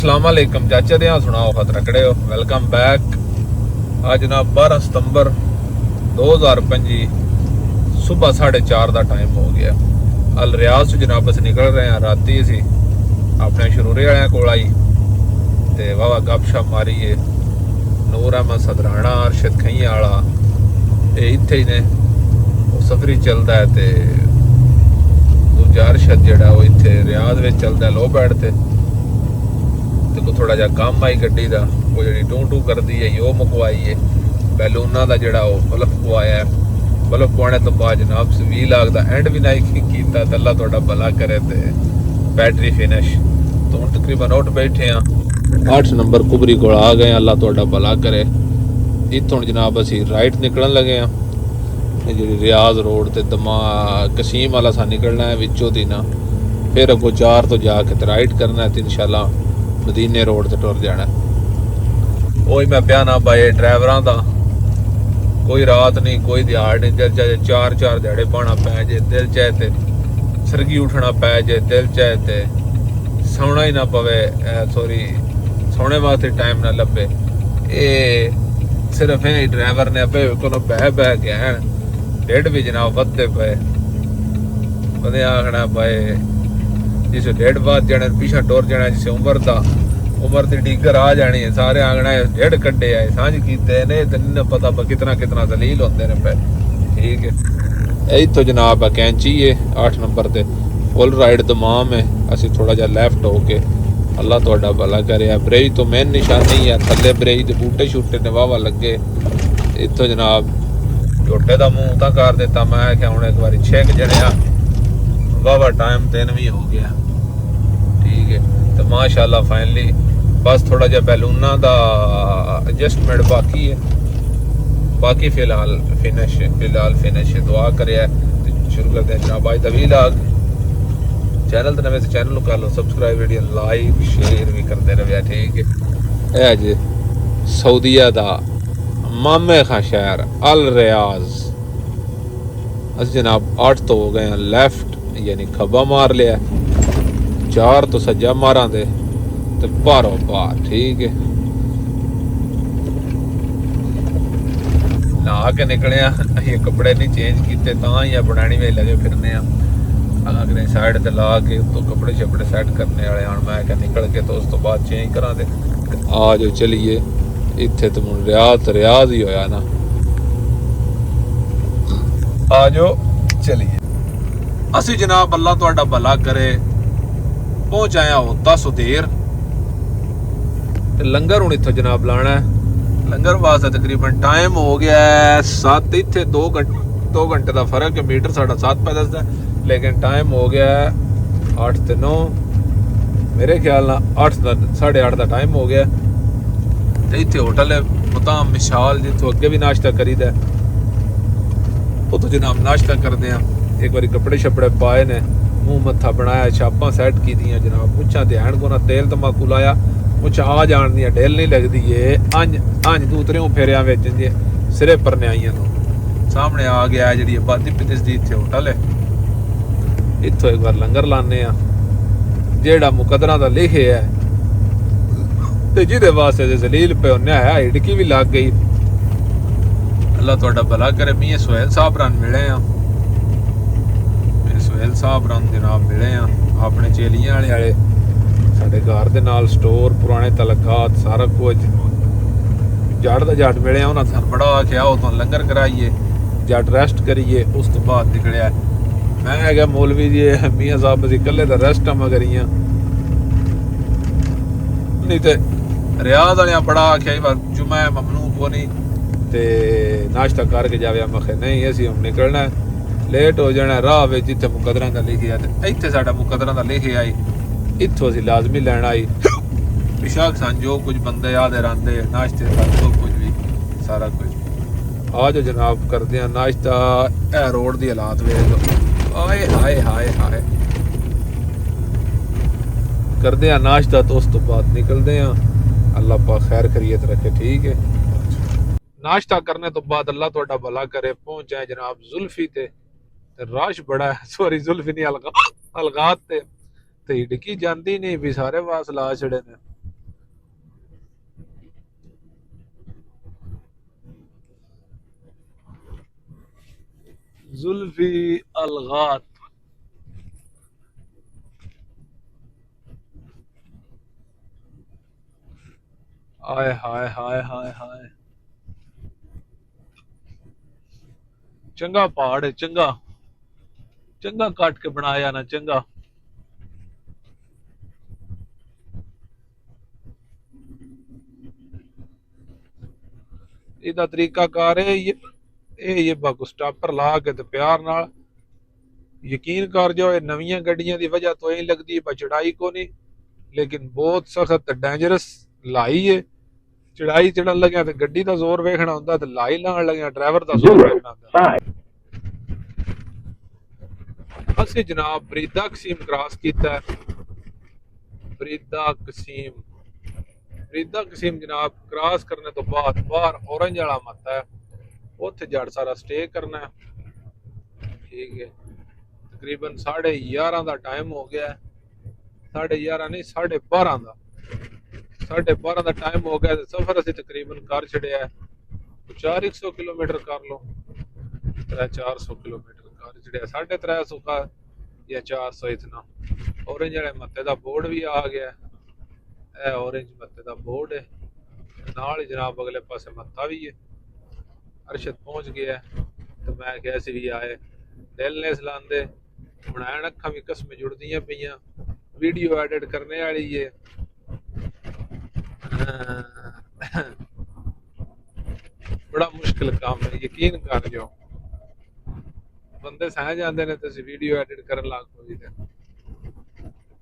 अस्सलामुअलैकुम चाचा दे सुनाओ खत रखड़े हो। Welcome back. आज जनाब 12 सितंबर 2025 सुबह 4:30 का टाइम हो गया। अल रियाज से जनाब अस निकल रहे हैं। राती असी अपने शरूरे वाले कोल आई ते वावा गपशप मारी है। नूर अहमद सदराना अरशद खई वाला ये इत्थे ही ने। वो सफरी चलता है ते दूजा अरशद जड़ा वो इत्थे रियाज में चलता है लो बैठ ते को थोड़ा जा काम आई गड्डी का वो जी टू टू करती है वो मुकवाई है। बैलूना का जड़ा वो बल्ब पवाया है। बल्ब पवाने तो बाद जनाब 20 लाख का एंड भी नहीं किया। तो अल्लाह थोड़ा भला करे तो बैटरी फिनिश तो हम तकरीबन उठ बैठे हाँ 8 नंबर कुबरी को आ गए। अल्लाह थोड़ा भला करे। इतों जनाब असी राइट निकलन लगे हाँ जी रियाज रोड ते दमा कसीम वाला सा निकलना है विचों दी ना। फिर अगो 4 तो जाके राइट करना है तो इंशाल्लाह मदीने रोड से टुर जाना। वही मैं प्याना भाई ड्राइवरों का कोई रात नहीं कोई दिहाड़ नहीं। दिल चाहे 4 दिहाड़े पाना पै जे, दिल चाहे तो सरगी उठना पै जे, दिल चाहे तो सोना ही ना पवे सॉरी सोने वास्ते टाइम ना लभे। ये सिर्फ है ड्राइवर ने अपे को बह बह के हैं डेढ़ भी जनाब वधते पे बंदे आखना भाई जिसे डेढ़ बाद जाने पीछा टुर जाना। जिसे उम्र की डीगर आ जानी है सारे आखना डेढ़ कड्डे आए सांझ कीते ने तो नहीं पता कितना कितना दलील होंगे ने पे। ठीक है इतों जनाब कैंची है 8 नंबर ते फुल राइड दमाम है। असी थोड़ा जा लैफ्ट हो के अल्लाह थोड़ा भला करे। ब्रेज तो मेन निशानी है थले ब्रेज के बूटे शूटे ने वावा लगे। इतों जनाब झोटे का मुँह तो कर दिता। मैं क्या हूँ एक बार 6 जने वावा टाइम 3 भी हो गया। ठीक है तो माशाल्लाह फाइनली बस थोड़ा जा बैलूना का एडजस्टमेंट बाकी है। बाकी फिलहाल फिनिश दुआ करे शुरू करते हैं जनाब आज का व्लॉग। चैनल तो नवे से चैनल कर लो सब्सक्राइब वीडियो लाइक शेयर भी करते रहे। ठीक है अज सऊदीया का मामे खां शहर अल रियाज अस जनाब 8 तो हो गए हैं लैफ्ट यानी खब्बा मार लिया 4 तो सज्जा मारा दे तो पारो पार। ठीक है नहा के निकले ये कपड़े नहीं चेंज किए या बनानी में लगे फिरने अगले साइड ते ला के तो कपड़े शपड़े सैट करने वाले हैं। मैं क्या निकल के तो उस तो बाद चेंज करा दे आ जो चलिए इत्थे तो मुन रियाज ही होया ना। आ जो चलिए असी जनाब अल्लाह तुहाडा भला करे पहुंच आया होता सुधेर लंगर हूँ इत्थों जनाब लाना है। लंगर वास्ते तकरीबन टाइम हो गया है 7। इत्थे 2 घंटे का फर्क है। मीटर साढ़ा 7 पे दसदा लेकिन टाइम हो गया है 8 ते 9 मेरे ख्याल ना 8:30 का टाइम हो गया। तो इत्थे होटल है मुताम मिसाल जितों अगे भी नाश्ता करीदा उतो जनाब नाश्ता करते हैं। एक बार कपड़े शपड़े पाए ने मुँह मत्था बनाया छापा सैट की जनाब मुछा ध्यान को ना तेल तम्बाकू लाया मुछा आ जान दी ढिल नहीं लगती है। अंज दूतरे फेरिया सिरे पर न्याइया तो सामने आ गया जी आबादी पिछदी इतने होटल है। इतों एक बार लंगर लाने जेड़ा मुकदरा का लिखे है तो जिदे वास्ते जलील पे उन्हें है हिड़की भी लग गई। अल्लाह थोड़ा भला करे। मियां सुहेल साहब रन मिले सुहेल साहब रन जनाब मिले अपने चेलियां वाले साढ़े घर के नाल स्टोर पुराने तलकात सारा कुछ जट का जट मिले उन्होंने सर बड़ा आख्या उतों लंगर कराइए जट रेस्ट करिए। उस तो बाद निकलिया मैं है मौलवी जी मियाँ साहब असी कले तो रेस्ट मगर नहीं तो रियाज वाले बड़ा आख्या बार जुम्मा है ममनू को नहीं तो नाश्ता करके जावे। मैं नहीं असी हम निकलना है लेट हो जाना राह में जिथे मुकदरा का लिखे इतने साडा मुकदरा का लिखे आई इतों असी लाजमी लैन आई पिशाक सन जो कुछ बंदे आदे रंदे नाश्ते सब कुछ भी सारा कुछ आ जो जनाब करते हैं नाश्ता। ए रोड की हालात वेख आए हाय हाय हाय करते हैं नाश्ता तो उस तो बाद निकलते हैं। अल्लाह पाक खैर खैरियत रखे। ठीक है नाश्ता करने तो बाद अल्लाह थोड़ा भला करे पहुंच जाए जनाब जुल्फी ते रश बड़ा है सॉरी जुल्फी नहीं अलगात ते हिड़की जाती नहीं भी सारे वास ला छड़े ने। जुल्फी अलगात। हाय हाय हाय हाय हाय। चंगा पहाड़ है, चंगा चंगा काट के बनाया ना, चंगा। ਇਹਦਾ ਤਰੀਕਾ ਕਾਰ ਇਹ ਬਾਕੂ ਸਟਾਪਰ ਲਾ ਕੇ ਤੇ ਪਿਆਰ ਨਾਲ ਯਕੀਨ ਕਰ ਜਾਓ, ਇਹ ਨਵੀਆਂ ਗੱਡੀਆਂ ਦੀ ਵਜ੍ਹਾ ਤੋਂ ਇਹ ਲੱਗਦੀ ਹੈ ਚੜਾਈ ਕੋ ਨਹੀਂ, ਲੇਕਿਨ ਬਹੁਤ ਸਖਤ ਡੇਂਜਰਸ ਲਾਈ ਹੈ। ਚੜਾਈ ਚੜਨ ਲੱਗਿਆ ਤੇ ਗੱਡੀ ਦਾ ਜ਼ੋਰ ਵੇਖਣਾ ਹੁੰਦਾ ਤੇ ਲਾਈ ਲਾਣ ਲੱਗਿਆ ਡਰਾਈਵਰ ਦਾ ਜ਼ੋਰ ਵੇਖਣਾ ਹੁੰਦਾ। ਅਸੀਂ ਜਨਾਬ ਬਰੀਦਾ ਕਸੀਮ ਕ੍ਰਾਸ ਕੀਤਾ। ਬਰੀਦਾ ਕਸੀਮ ਜਨਾਬ ਕ੍ਰਾਸ ਕਰਨੇ ਤੋਂ ਬਾਅਦ ਬਾਹਰ ਔਰੰਜ ਵਾਲਾ ਮੱਤਾ ਹੈ, ਉੱਥੇ ਜੜ ਸਾਰਾ ਸਟੇ ਕਰਨਾ ਹੈ। ਠੀਕ ਹੈ, ਤਕਰੀਬਨ 11:30 ਦਾ ਟਾਈਮ ਹੋ ਗਿਆ। 11:30 ਨਹੀਂ, 12:30 ਦਾ 12:30 ਦਾ ਟਾਈਮ ਹੋ ਗਿਆ ਤੇ ਸਫ਼ਰ ਅਸੀਂ ਤਕਰੀਬਨ ਕਰ ਛੜਿਆ 400 ਕਿਲੋਮੀਟਰ ਕਰ ਲਓ, 400 ਕਿਲੋਮੀਟਰ ਕਰ ਛੜਿਆ। 350 का या 400 इतना। ऑरेंज वाले मत्ते का बोर्ड भी आ गया। यह ऑरेंज मत्ते का बोर्ड है, नाल ही जनाब अगले पासे मत्ता भी है। अरशद पहुंच गया तो मैं क्या सी भी आए दिल ने सलांदे बनान, अखा भी कसम जुड़दियां पईयां, वीडियो एडिट करने वाली है। बड़ा मुश्किल काम है, यकीन कर जो ਬੰਦੇ ਸਹਿ ਜਾਂਦੇ ਨੇ ਤੇ ਅਸੀਂ ਵੀਡੀਓ ਐਡਿਟ ਕਰਨ ਲੱਗ ਪਈਦੇ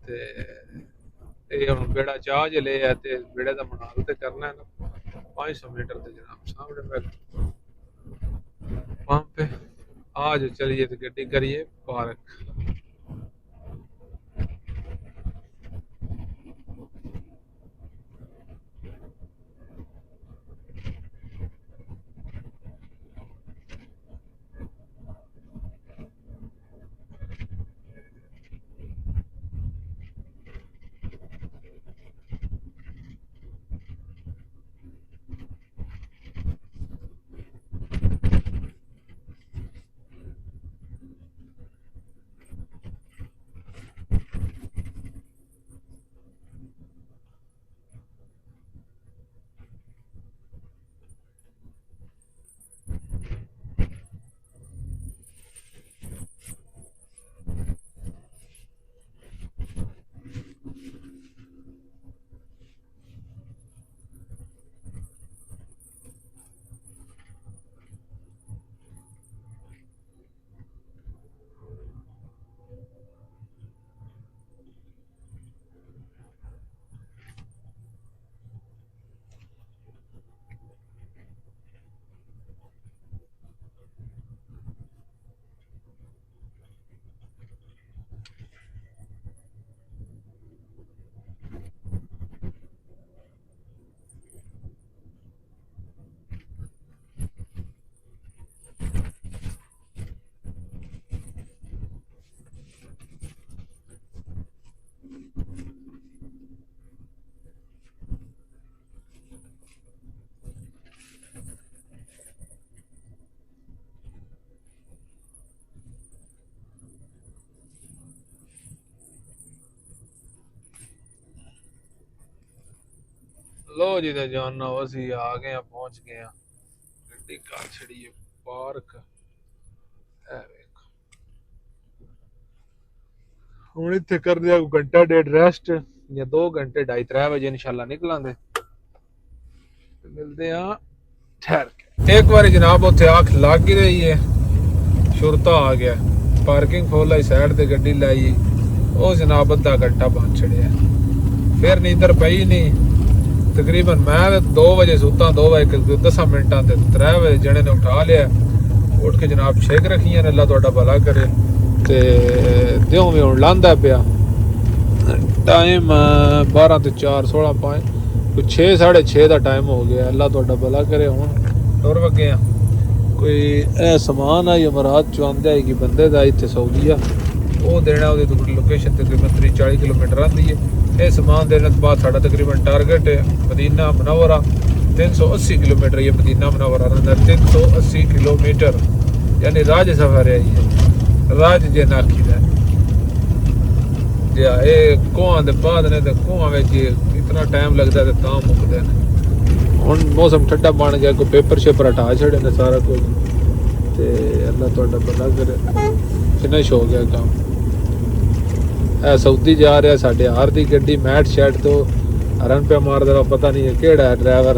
ਤੇ ਇਹ ਹੁਣ ਬੇੜਾ ਚਾਹ ਜੇ ਲਿਆ ਤੇ ਬੇੜੇ ਦਾ ਮਨਾਲ ਤੇ ਕਰਨਾ ਨਾ 500 मीटर ਤੇ ਜਨਾਬ ਸਾਹਮਣੇ वहां पे आज चलिए तो गड्डी करिए पार्क। लो जी ते जाना असी आ गए, पहुंच गए, गड्डी कर छड़ी है पार्क। ਹੁਣ ਇੱਥੇ ਕਰਦੇ ਆ ਘੰਟਾ ਡੇਢ ਰੈਸਟ ਜਾਂ 2 घंटे 2:30-3 ਵਜੇ ਇਨਸ਼ਾਅੱਲਾ ਨਿਕਲਾਂਗੇ ਤੇ ਮਿਲਦੇ ਆ ਠਹਿਰ ਕੇ। ਇੱਕ ਵਾਰੀ ਜਨਾਬ ਉੱਥੇ ਅੱਖ ਲੱਗ ਹੀ ਰਹੀ ਹੈ, ਸ਼ੁਰਤਾ ਆ ਗਿਆ, ਪਾਰਕਿੰਗ ਖੋਲ ਲਈ, ਸਾਈਡ ਤੇ ਗੱਡੀ ਲਾਈ, ਉਹ ਜਨਾਬ ਅੱਧਾ ਘੰਟਾ ਬੰਦ ਛੜਿਆ, ਫਿਰ ਨੀਂਦਰ ਪਈ ਨਹੀਂ। ਤਕਰੀਬਨ ਮੈਂ 2 ਵਜੇ ਸੁੱਤਾ, 2 ਵਜੇ 10 ਮਿੰਟਾਂ ਤੇ 3 ਵਜੇ ਜਣੇ ਨੇ ਉਠਾ ਲਿਆ, ਉੱਠ ਕੇ ਜਨਾਬ ਛੇਕ ਰੱਖੀਆਂ ਨੇ, ਅੱਲਾ ਤੁਹਾਡਾ ਭਲਾ ਕਰੇ। ਤੇ ਦਿਓ ਵੀ ਹੁਣ ਲਾਂਦਾ ਪਿਆ, ਟਾਈਮ 12 ਤੇ 4 16 5 ਕੋਈ 6 6:30 ਦਾ ਟਾਈਮ ਹੋ ਗਿਆ, ਅੱਲਾ ਤੁਹਾਡਾ ਭਲਾ ਕਰੇ। ਹੁਣ ਟੁਰ ਵਗੇ ਆ, ਕੋਈ ਇਹ ਸਮਾਨ ਆ ਇਮਰਾਤ ਚੋਂ ਆਂਦਾ ਹੈ ਕਿ ਬੰਦੇ ਦਾ ਇੱਥੇ ਸਊਦੀਆ, ਉਹ ਦੇਣਾ, ਉਹਦੀ ਤੋਂ ਲੋਕੇਸ਼ਨ ਤਕਰੀਬਨ 30-40 ਕਿਲੋਮੀਟਰ ਆਉਂਦੀ ਹੈ। ਇਹ ਸਮਾਨ ਦੇਣ ਤੋਂ ਬਾਅਦ ਸਾਡਾ ਤਕਰੀਬਨ ਟਾਰਗੇਟ ਹੈ ਮਦੀਨਾ ਮੁਨੱਵਰਾ 380 ਕਿਲੋਮੀਟਰ। ਇਹ ਮਦੀਨਾ ਮੁਨੱਵਰਾ ਦਾ 380 किलोमीटर यानी राज सफर है ये राज जे नाखी दा ये कुआं दे बाद ने ते कुआं विच इतना टाइम लगदा ते तां मुकदे ने हुण मौसम ठंडा बन गया कोई पेपर शेपर हटा छड़े ने सारा कुछ ते अल्लाह तुहाडा भला करे फिनिश हो गया काम ए सऊदी जा रहा साडे हार दी गड्डी मैट शैट तो हरन पे मारदा रहा पता नहीं है केड़ा है ड्राइवर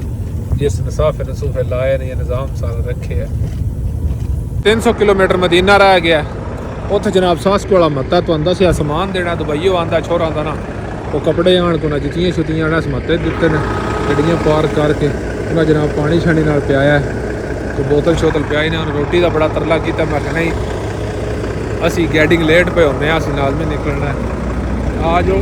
जिस मुसाफिर नसूफे लाए ने ये निज़ाम सारा रखे है 300 किलोमीटर मदीना रह गया उत्थे जनाब सास कोला मत्ता तो आंदा सी समान देना दुबईओ आंदा छोरा आंदा ना वो कपड़े आन को ना जुत्तियां शुत्तियां आना समत्ते दिते ने गड्डियां पार्क करके उन्हें जनाब पानी छानी नाल पियाया तो बोतल शोतल पियाई ने उन्हें रोटी का बड़ा तरला किया मैं कहना नहीं असी गैडिंग लेट पे होने असी लाजमी निकलना है आ जाओ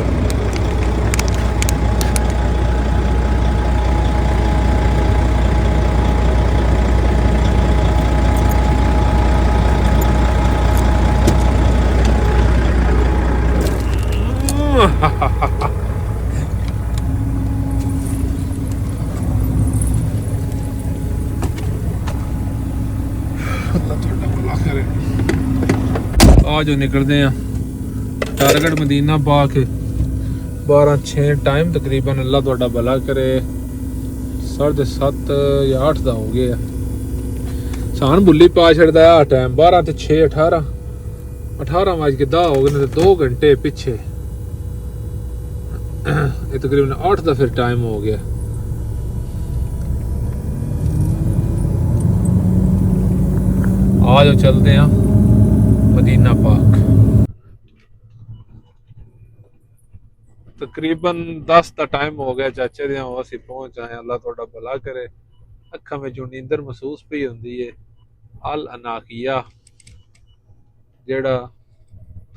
आज निकलते हैं टारगेट मदीना पा के 12:06 टाइम तकरीबन अल्लाह तुहाडा भला करे 7:30 या 8 का हो गया सान बुली पा छड़दा है टाइम 12 ते 6 18 बज के 10 हो गए 2 घंटे पीछे ये तकरीबन 8 का फिर टाइम हो गया आज चलते हैं मदीना पाक तकरीबन 10 का टाइम हो गया चाचे दे असी पहुंच आए अल्लाह थोड़ा भला करे अखा में जो नींदर महसूस भी होंदी है अल अनाकिया जेड़ा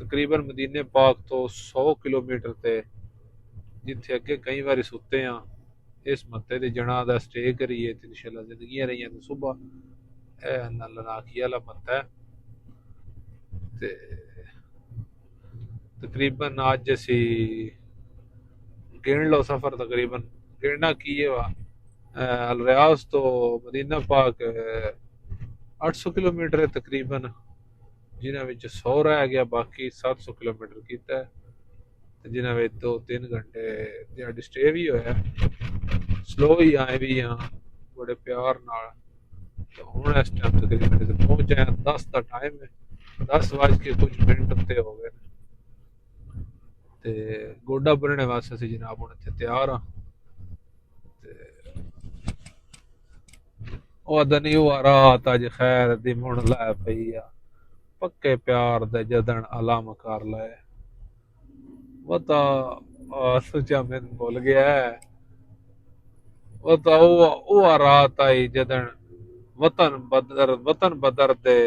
तकरीबन मदीने पाक तो 100 किलोमीटर ते जिथे अगे कई बार सुते हाँ इस मत्ते दे जना दा स्टे करिए ते इंशाल्लाह जिंदगी रही तो सुबह ए अनाकिया ला मत्ता है ते तकरीबन आज असी गिन लो सफर तकरीबन गिनना की है वा अल रियाज तो मदीना पाक 800 किलोमीटर है तकरीबन जिन्हें 100 रह गया बाकी 700 किलोमीटर किया है जिन्हें 2-3 घंटे दिहाड़ी स्टे भी होया स्लो ही आए भी हाँ बड़े प्यार नाल तो हुण इस टाइम तकरीबन पहुंच जाए 10 का टाइम है 10 बज के कुछ मिनट उत्ते हो गए ते गोडा भरने वास्ते असीं जनाब हुण इत्थे तैयार हाँ नहीं हुआ रात अज खैर दी मुड़ लै पई आ पक्के प्यार दे जदन अलम कर ले बता सोचा मैं भूल गया है बता वो रात आई जदन वतन बदर दे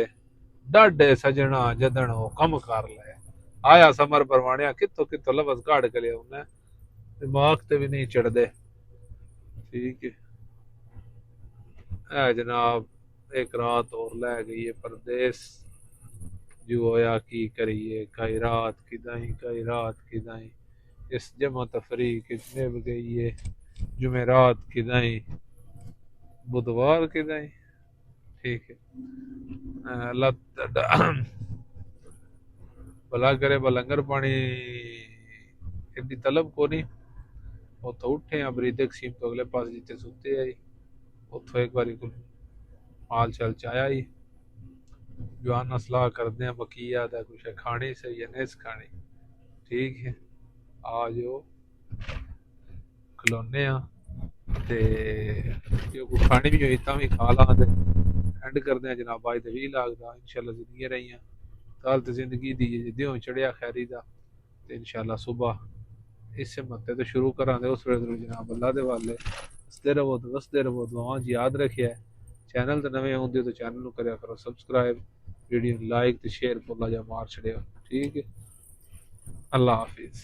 डाडे सजना जदन वो कम कर ले आया समर परवाणिया कितो कितो लफ्ज काढ़ के लिया उन्हें दिमाग ते भी नहीं चढ़दे ठीक है जनाब एक रात और लै गई है परदेस जो होया की करिए कई रात किदाई इस जमा तफरी कितने गई है जुमेरात किदाई बुधवार किदाई ठीक है अल्लाह भला करे लंगर पानी एडी तलब को नहीं उतो उठे हैं बरीदक सीम तो अगले पास जिते सुते आई उतो एक बारी हाल चाल चाया ही जवाना सलाह करते हैं बकीया दा कुछ खानी सही है नहीं खानी ठीक है आ जाओ खलोने ते जो कोई खानी भी होई तां भी खा ला ते एंड करते हैं जनाब आज 20 लाख दा इंशाल्लाह जिंदगी रही कल तो जिंदगी दी दियों चढ़िया खैरी दा ते इंशाल्लाह सुबह इस मत्ते तो शुरू करा दे उस वेले जनाब अल्लाह दे वाले वसदे रहो दुआं याद रखिए चैनल ते नवे आउंदे तो चैनल नूं करया करो सब्सक्राइब वीडियो लाइक ते शेयर पोला जा मार छड़ियो ठीक है अल्लाह हाफिज।